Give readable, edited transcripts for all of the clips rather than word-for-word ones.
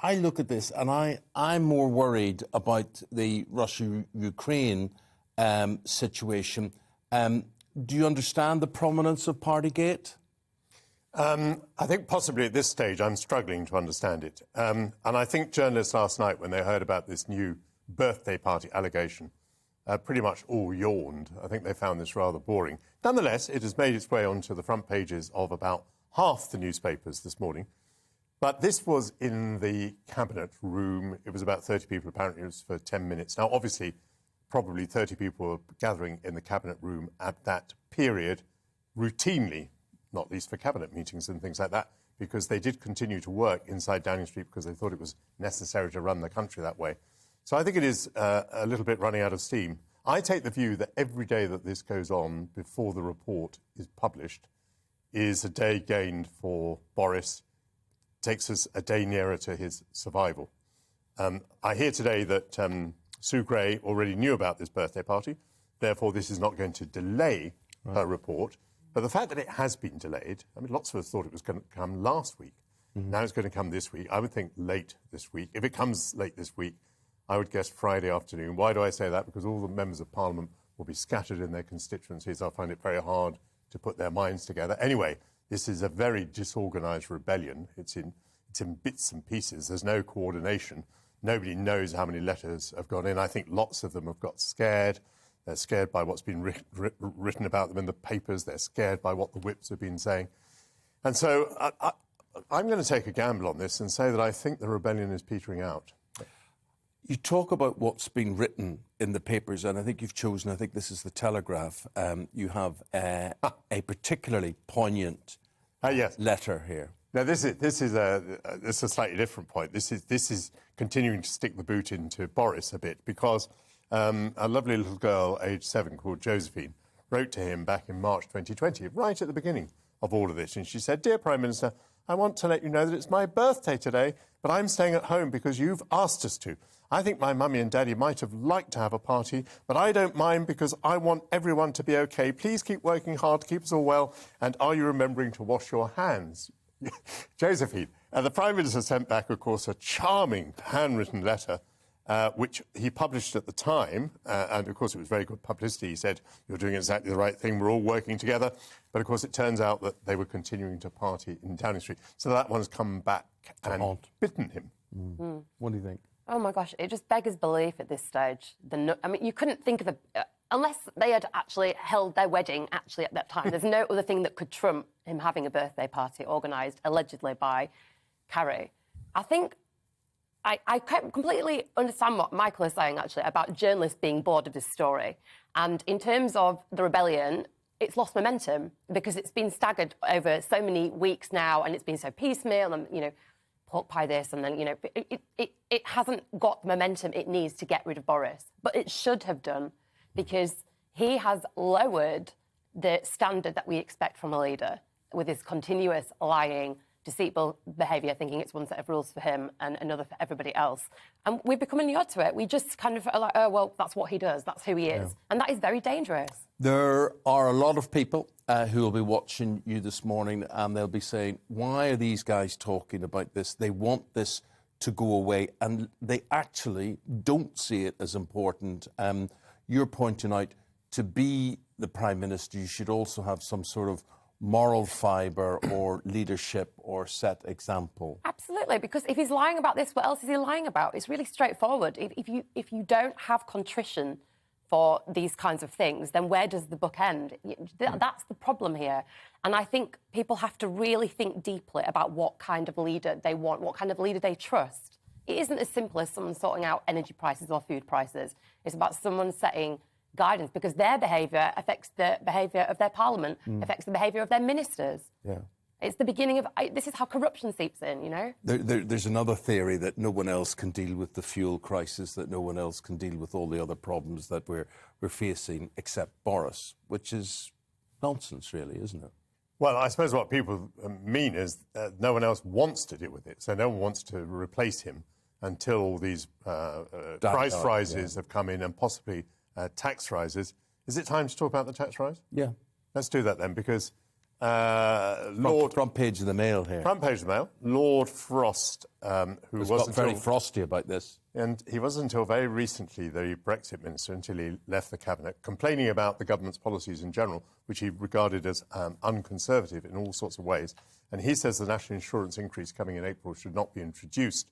I look at this and I'm more worried about the Russia-Ukraine situation. Do you understand the prominence of Partygate? I think possibly at this stage I'm struggling to understand it. And I think journalists last night, when they heard about this new birthday party allegation, pretty much all yawned. I think they found this rather boring. Nonetheless, it has made its way onto the front pages of about half the newspapers this morning. But this was in the cabinet room. It was about 30 people, apparently. It was for 10 minutes. Now, obviously, probably 30 people were gathering in the cabinet room at that period routinely, not least for cabinet meetings and things like that, because they did continue to work inside Downing Street because they thought it was necessary to run the country that way. So I think it is a little bit running out of steam. I take the view that every day that this goes on before the report is published is a day gained for Boris, takes us a day nearer to his survival. I hear today that Sue Gray already knew about this birthday party, therefore this is not going to delay her report. But the fact that it has been delayed, I mean, lots of us thought it was going to come last week. Now it's going to come this week. I would think late this week. If it comes late this week, I would guess Friday afternoon. Why do I say that? Because all the members of Parliament will be scattered in their constituencies. I'll find it very hard to put their minds together. Anyway, this is a very disorganised rebellion. It's in bits and pieces. There's no coordination. Nobody knows how many letters have gone in. I think lots of them have got scared. They're scared by what's been written about them in the papers. They're scared by what the whips have been saying. And so I'm going to take a gamble on this and say that I think the rebellion is petering out. You talk about what's been written in the papers, and I think you've chosen, I think this is the Telegraph, you have a particularly poignant letter here. Now, this is a slightly different point. This is continuing to stick the boot into Boris a bit, because a lovely little girl, aged 7, called Josephine, wrote to him back in March 2020, right at the beginning of all of this. And she said, "Dear Prime Minister, I want to let you know that it's my birthday today, but I'm staying at home because you've asked us to. I think my mummy and daddy might have liked to have a party, but I don't mind because I want everyone to be OK. Please keep working hard to keep us all well. And are you remembering to wash your hands?" Josephine. And the Prime Minister sent back, of course, a charming handwritten letter, which he published at the time. And, of course, it was very good publicity. He said, "You're doing exactly the right thing. We're all working together." But, of course, it turns out that they were continuing to party in Downing Street. So that one's come back and bitten him. What do you think? Oh, my gosh, it just beggars belief at this stage. I mean, you couldn't think of unless they had actually held their wedding actually at that time. There's no other thing that could trump him having a birthday party organised allegedly by Carrie. I think I completely understand what Michael is saying, actually, about journalists being bored of this story. And in terms of the rebellion, it's lost momentum because it's been staggered over so many weeks now, and it's been so piecemeal and, you know, pork pie this, and then, you know, it hasn't got the momentum it needs to get rid of Boris. But it should have done, because he has lowered the standard that we expect from a leader with his continuous lying, deceitful behaviour, thinking it's one set of rules for him and another for everybody else. And we're becoming inured to it. We just kind of are like, oh, well, that's what he does, that's who he is. Yeah. And that is very dangerous. There are a lot of people who will be watching you this morning, and they'll be saying, why are these guys talking about this? They want this to go away, and they actually don't see it as important. You're pointing out, to be the Prime Minister, you should also have some sort of moral fibre or leadership or set example. Absolutely, because if he's lying about this, what else is he lying about? It's really straightforward. If you don't have contrition for these kinds of things, then where does the book end? That's the problem here. And I think people have to really think deeply about what kind of leader they want, what kind of leader they trust. It isn't as simple as someone sorting out energy prices or food prices. It's about someone setting guidance, because their behaviour affects the behaviour of their parliament, affects the behaviour of their ministers. Yeah. It's the beginning of... this is how corruption seeps in, you know? There's another theory that no one else can deal with the fuel crisis, that no one else can deal with all the other problems that we're facing except Boris, which is nonsense, really, isn't it? Well, I suppose what people mean is no one else wants to deal with it, so no one wants to replace him until all these price rises have come in, and possibly tax rises. Is it time to talk about the tax rise? Yeah. Let's do that then, because Front page of the Mail here. Front page of the Mail. Lord Frost, who wasn't very frosty about this. And he wasn't until very recently the Brexit minister, until he left the cabinet, complaining about the government's policies in general, which he regarded as unconservative in all sorts of ways. And he says the national insurance increase coming in April should not be introduced.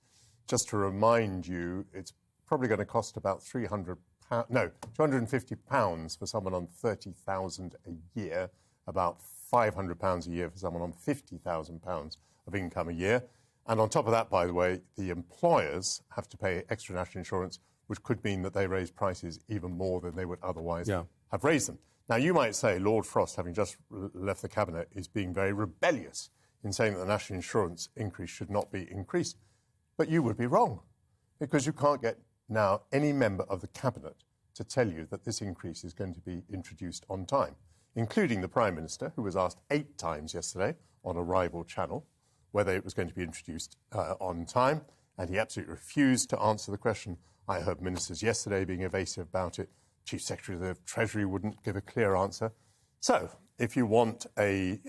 Just to remind you, it's probably going to cost about £250 for someone on £30,000 a year, about £500 a year for someone on £50,000 of income a year. And on top of that, by the way, the employers have to pay extra national insurance, which could mean that they raise prices even more than they would otherwise have raised them. Now, you might say Lord Frost, having just left the cabinet, is being very rebellious in saying that the national insurance increase should not be increased. But you would be wrong, because you can't get now any member of the cabinet to tell you that this increase is going to be introduced on time, including the Prime Minister, who was asked 8 times yesterday on a rival channel whether it was going to be introduced on time, and he absolutely refused to answer the question. I heard ministers yesterday being evasive about it. Chief Secretary of the Treasury wouldn't give a clear answer. So, if you want a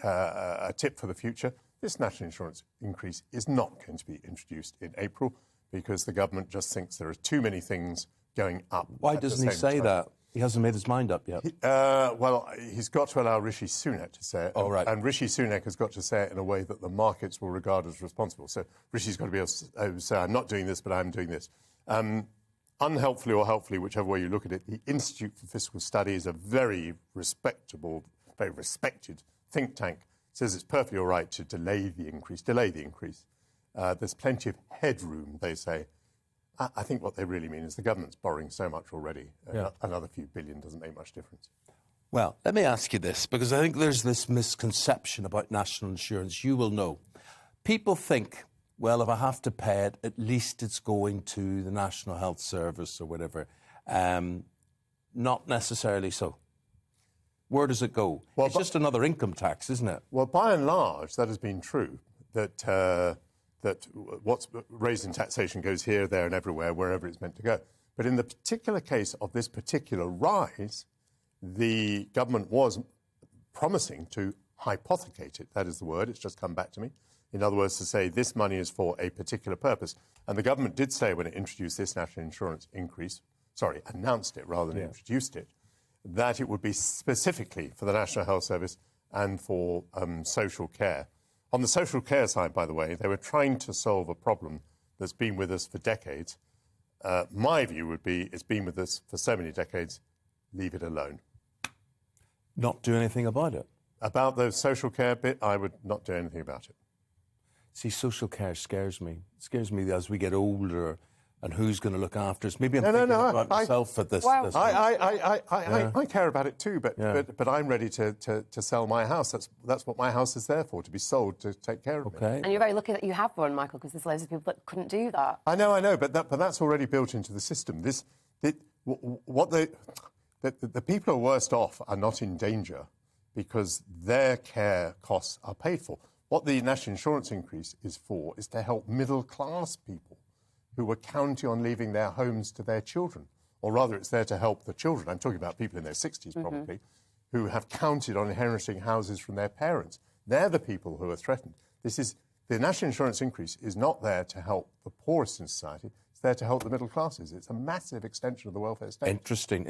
tip for the future, this national insurance increase is not going to be introduced in April, because the government just thinks there are too many things going up. Why doesn't he say that? He hasn't made his mind up yet. Well, he's got to allow Rishi Sunak to say it. Oh, right. And Rishi Sunak has got to say it in a way that the markets will regard as responsible. So Rishi's got to be able to say, I'm not doing this, but I'm doing this. Unhelpfully or helpfully, whichever way you look at it, the Institute for Fiscal Study is a very respectable, very respected think tank. Says it's perfectly all right to delay the increase. There's plenty of headroom, they say. I think what they really mean is the government's borrowing so much already. Another few billion doesn't make much difference. Well, let me ask you this, because I think there's this misconception about national insurance. You will know. People think, well, if I have to pay it, at least it's going to the National Health Service or whatever. Not necessarily so. Where does it go? Well, it's just another income tax, isn't it? Well, by and large, that has been true, that what's raised in taxation goes here, there and everywhere, wherever it's meant to go. But in the particular case of this particular rise, the government was promising to hypothecate it. That is the word. It's just come back to me. In other words, to say this money is for a particular purpose. And the government did say when it introduced this national insurance increase, announced it rather than introduced it, that it would be specifically for the National Health Service and for social care. On the social care side, by the way, they were trying to solve a problem that's been with us for decades. My view would be it's been with us for so many decades, leave it alone. Not do anything about it? About the social care bit, I would not do anything about it. See, social care scares me. It scares me as we get older and who's going to look after us. Maybe I'm thinking about myself at this. Wow. This I care about it too, but I'm ready to sell my house. That's what my house is there for, to be sold, to take care of me. And you're very lucky that you have one, Michael, because there's loads of people that couldn't do that. I know, but that's already built into the system. The people who are worst off are not in danger because their care costs are paid for. What the national insurance increase is for is to help middle-class people who were counting on leaving their homes to their children. Or rather, it's there to help the children. I'm talking about people in their 60s, probably, who have counted on inheriting houses from their parents. They're the people who are threatened. The national insurance increase is not there to help the poorest in society. It's there to help the middle classes. It's a massive extension of the welfare state. Interesting.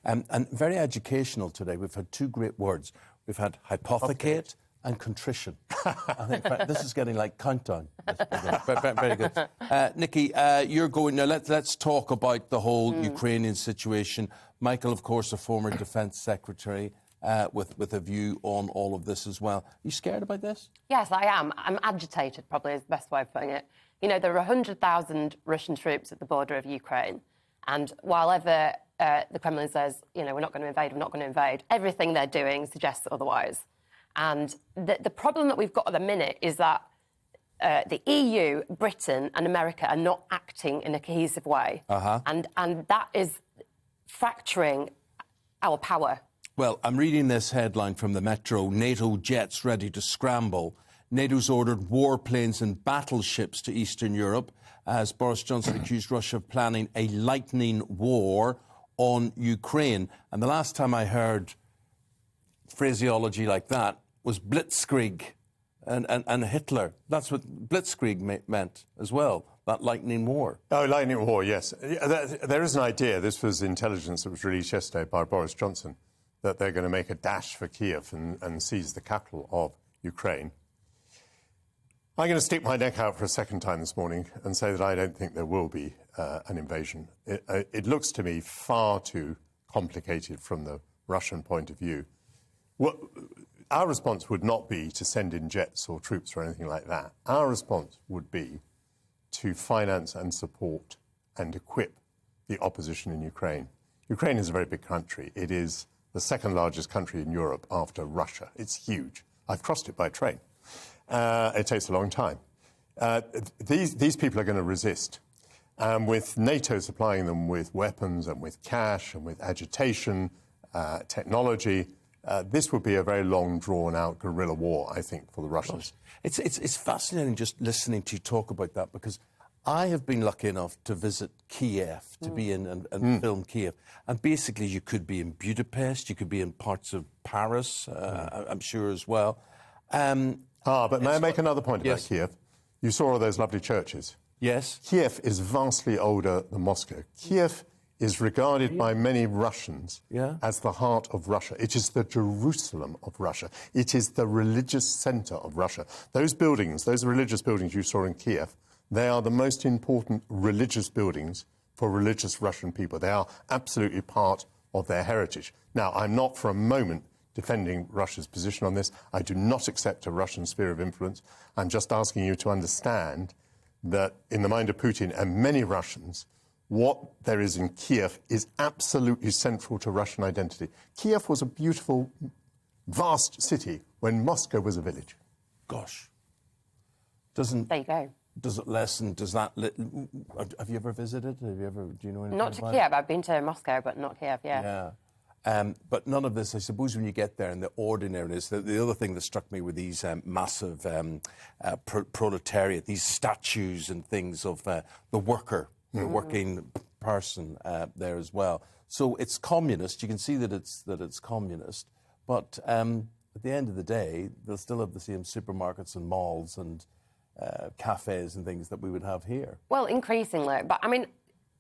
And very educational today. We've had 2 great words. We've had hypothecate and contrition. I think this is getting like countdown. Very good. Nichi, you're going now. Let's talk about the whole Ukrainian situation. Michael, of course, a former defence secretary, with a view on all of this as well. Are you scared about this? Yes, I am. I'm agitated, probably is the best way of putting it. You know, there are 100,000 Russian troops at the border of Ukraine, and while ever the Kremlin says, you know, we're not going to invade, everything they're doing suggests otherwise. And the problem that we've got at the minute is that the EU, Britain and America are not acting in a cohesive way. And that is fracturing our power. Well, I'm reading this headline from the Metro. NATO jets ready to scramble. NATO's ordered warplanes and battleships to Eastern Europe as Boris Johnson accused Russia of planning a lightning war on Ukraine. And the last time I heard phraseology like that, was blitzkrieg and Hitler. That's what blitzkrieg meant as well, that lightning war. Oh, lightning war, yes. There is an idea, this was intelligence that was released yesterday by Boris Johnson, that they're going to make a dash for Kiev and seize the capital of Ukraine. I'm going to stick my neck out for a second time this morning and say that I don't think there will be an invasion. It looks to me far too complicated from the Russian point of view. Our response would not be to send in jets or troops or anything like that. Our response would be to finance and support and equip the opposition in Ukraine. Ukraine is a very big country. It is the second largest country in Europe after Russia. It's huge. I've crossed it by train. It takes a long time. These people are going to resist. With NATO supplying them with weapons and with cash and with agitation, technology, this would be a very long, drawn-out guerrilla war, I think, for the Russians. It's fascinating just listening to you talk about that, because I have been lucky enough to visit Kiev, to be in and film Kiev. And basically you could be in Budapest, you could be in parts of Paris, I'm sure as well. But may I make another point about Kiev? You saw all those lovely churches. Yes. Kiev is vastly older than Moscow. Kiev is regarded by many Russians as the heart of Russia. It is the Jerusalem of Russia. It is the religious centre of Russia. Those buildings, those religious buildings you saw in Kiev, they are the most important religious buildings for religious Russian people. They are absolutely part of their heritage. Now, I'm not for a moment defending Russia's position on this. I do not accept a Russian sphere of influence. I'm just asking you to understand that in the mind of Putin and many Russians, what there is in Kiev is absolutely central to Russian identity. Kiev was a beautiful, vast city when Moscow was a village. Gosh. There you go. Does it lessen? Does that? Have you ever visited? Have you ever? Do you know anything? Not to Kiev. I've been to Moscow, but not Kiev. Yeah. But none of this, I suppose, when you get there and the ordinariness, the other thing that struck me were these massive proletariat, these statues and things of the worker, the working person there as well. So it's communist. You can see that it's communist. But at the end of the day, they'll still have the same supermarkets and malls and cafes and things that we would have here. Well, increasingly. But, I mean,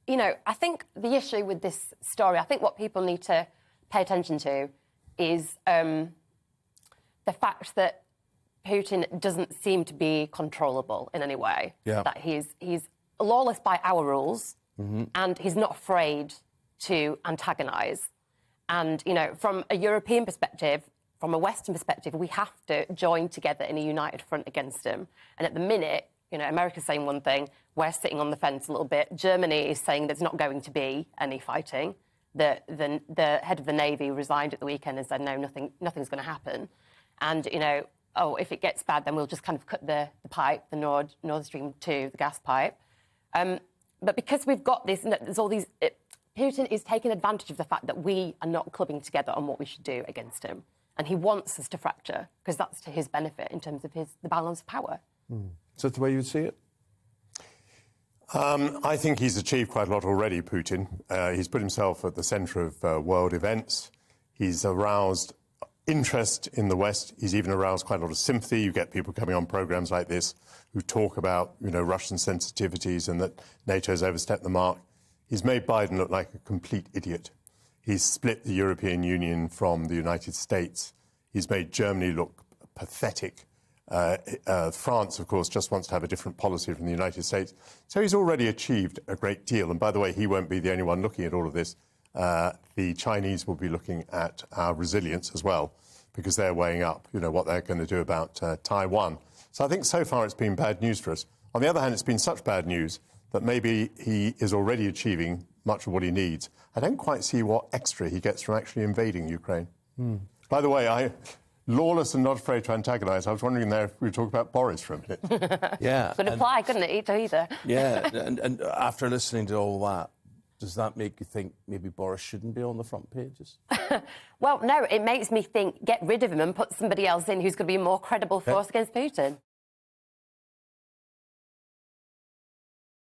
you know, I think the issue with this story, I think what people need to pay attention to is the fact that Putin doesn't seem to be controllable in any way. Yeah. That he's lawless by our rules, and he's not afraid to antagonise. And, you know, from a European perspective, from a Western perspective, we have to join together in a united front against him. And at the minute, you know, America's saying one thing, we're sitting on the fence a little bit. Germany is saying there's not going to be any fighting. The head of the Navy resigned at the weekend and said, no, nothing's going to happen. And, you know, if it gets bad, then we'll just kind of cut the pipe, the Nord Stream 2, the gas pipe. But because we've got this, there's all these... Putin is taking advantage of the fact that we are not clubbing together on what we should do against him. And he wants us to fracture, because that's to his benefit in terms of the balance of power. Is that the way you would see it? I think he's achieved quite a lot already, Putin. He's put himself at the centre of world events. He's aroused interest in the West. He's even aroused quite a lot of sympathy. You get people coming on programmes like this who talk about, you know, Russian sensitivities and that NATO's overstepped the mark. He's made Biden look like a complete idiot. He's split the European Union from the United States. He's made Germany look pathetic. France, of course, just wants to have a different policy from the United States. So he's already achieved a great deal. And by the way, he won't be the only one looking at all of this. The Chinese will be looking at our resilience as well, because they're weighing up, you know, what they're going to do about Taiwan. So I think so far it's been bad news for us. On the other hand, it's been such bad news that maybe he is already achieving much of what he needs. I don't quite see what extra he gets from actually invading Ukraine. By the way, lawless and not afraid to antagonise. I was wondering there if we would talk about Boris for a minute. Yeah. Could apply, couldn't it, either? Yeah, and after listening to all that, does that make you think maybe Boris shouldn't be on the front pages? Well, no, it makes me think get rid of him and put somebody else in who's going to be a more credible force against Putin.